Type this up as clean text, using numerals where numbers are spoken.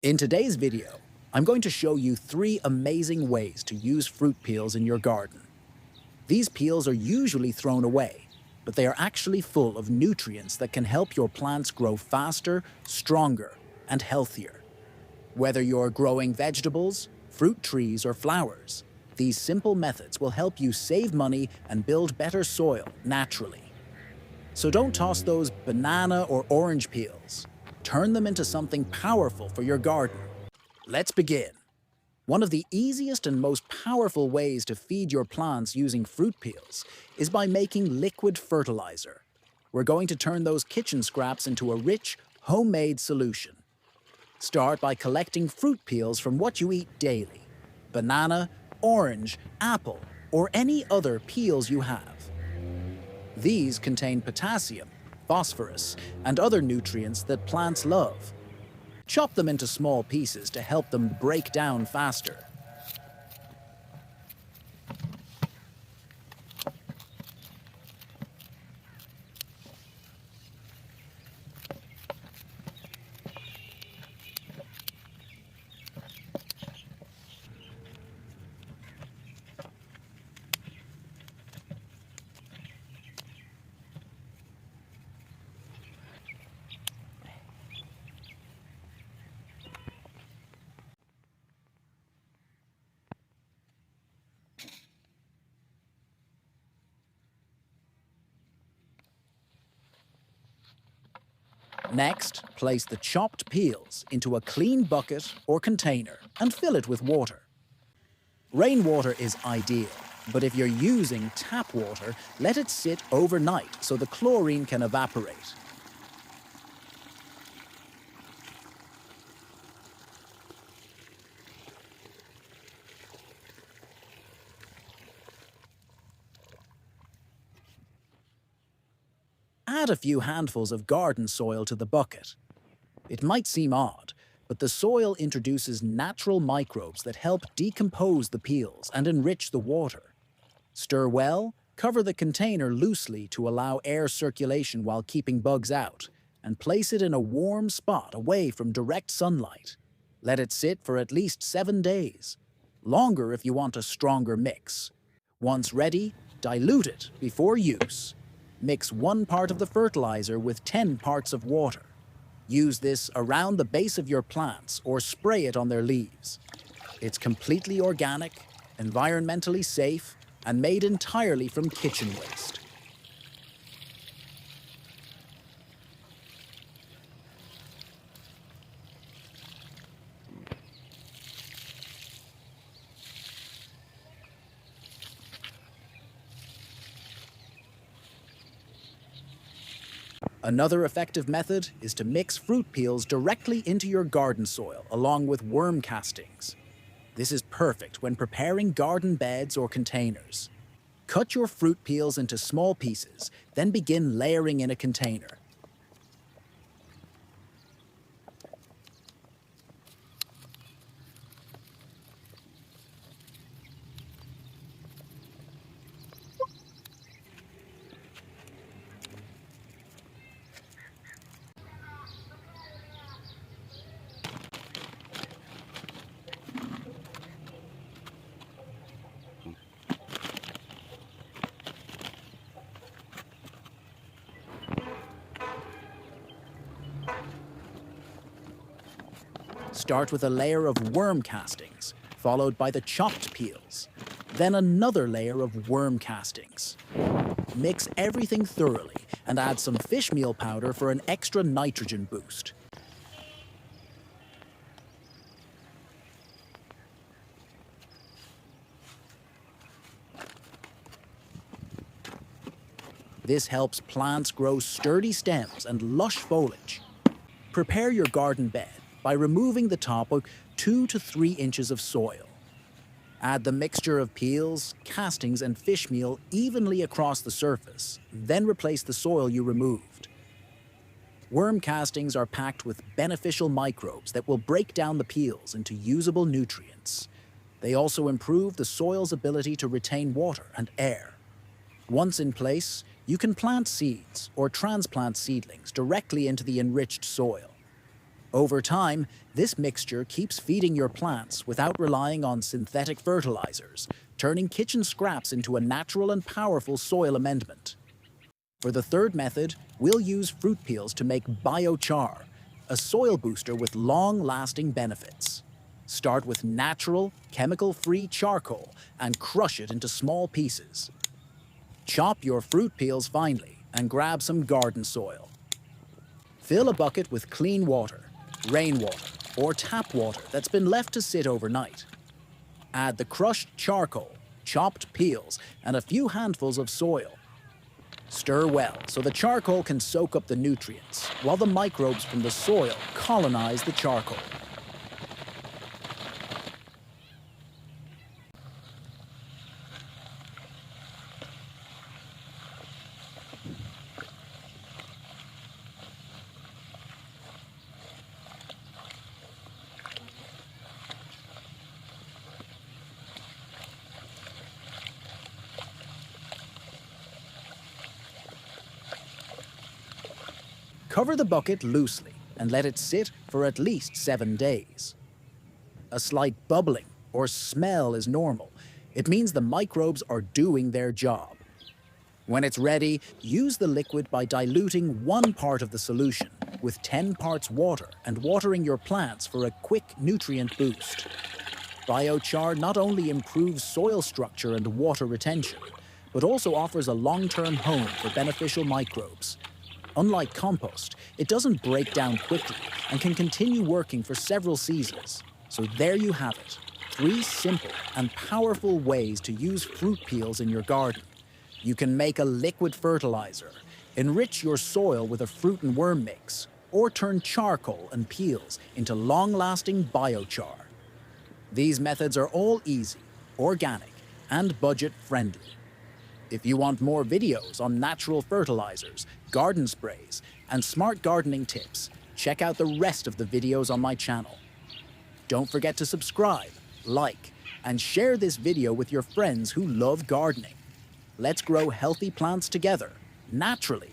In today's video, I'm going to show you 3 amazing ways to use fruit peels in your garden. These peels are usually thrown away, but they are actually full of nutrients that can help your plants grow faster, stronger, and healthier. Whether you're growing vegetables, fruit trees, or flowers, these simple methods will help you save money and build better soil naturally. So don't toss those banana or orange peels. Turn them into something powerful for your garden. Let's begin. One of the easiest and most powerful ways to feed your plants using fruit peels is by making liquid fertilizer. We're going to turn those kitchen scraps into a rich, homemade solution. Start by collecting fruit peels from what you eat daily: banana, orange, apple, or any other peels you have. These contain potassium, phosphorus, and other nutrients that plants love. Chop them into small pieces to help them break down faster. Next, place the chopped peels into a clean bucket or container and fill it with water. Rainwater is ideal, but if you're using tap water, let it sit overnight so the chlorine can evaporate. Add a few handfuls of garden soil to the bucket. It might seem odd, but the soil introduces natural microbes that help decompose the peels and enrich the water. Stir well, cover the container loosely to allow air circulation while keeping bugs out, and place it in a warm spot away from direct sunlight. Let it sit for at least 7 days. Longer if you want a stronger mix. Once ready, dilute it before use. Mix 1 part of the fertilizer with 10 parts of water. Use this around the base of your plants or spray it on their leaves. It's completely organic, environmentally safe, and made entirely from kitchen waste. Another effective method is to mix fruit peels directly into your garden soil along with worm castings. This is perfect when preparing garden beds or containers. Cut your fruit peels into small pieces, then begin layering in a container. Start with a layer of worm castings, followed by the chopped peels, then another layer of worm castings. Mix everything thoroughly and add some fish meal powder for an extra nitrogen boost. This helps plants grow sturdy stems and lush foliage. Prepare your garden bed by removing the top of 2 to 3 inches of soil. Add the mixture of peels, castings, and fish meal evenly across the surface, then replace the soil you removed. Worm castings are packed with beneficial microbes that will break down the peels into usable nutrients. They also improve the soil's ability to retain water and air. Once in place, you can plant seeds or transplant seedlings directly into the enriched soil. Over time, this mixture keeps feeding your plants without relying on synthetic fertilizers, turning kitchen scraps into a natural and powerful soil amendment. For the third method, we'll use fruit peels to make biochar, a soil booster with long-lasting benefits. Start with natural, chemical-free charcoal and crush it into small pieces. Chop your fruit peels finely and grab some garden soil. Fill a bucket with clean water, rainwater, or tap water that's been left to sit overnight. Add the crushed charcoal, chopped peels, and a few handfuls of soil. Stir well so the charcoal can soak up the nutrients, while the microbes from the soil colonize the charcoal. Cover the bucket loosely and let it sit for at least 7 days. A slight bubbling or smell is normal. It means the microbes are doing their job. When it's ready, use the liquid by diluting 1 part of the solution with 10 parts water and watering your plants for a quick nutrient boost. Biochar not only improves soil structure and water retention, but also offers a long-term home for beneficial microbes. Unlike compost, it doesn't break down quickly and can continue working for several seasons. So there you have it, 3 simple and powerful ways to use fruit peels in your garden. You can make a liquid fertilizer, enrich your soil with a fruit and worm mix, or turn charcoal and peels into long-lasting biochar. These methods are all easy, organic, and budget-friendly. If you want more videos on natural fertilizers, garden sprays, and smart gardening tips, check out the rest of the videos on my channel. Don't forget to subscribe, like, and share this video with your friends who love gardening. Let's grow healthy plants together, naturally.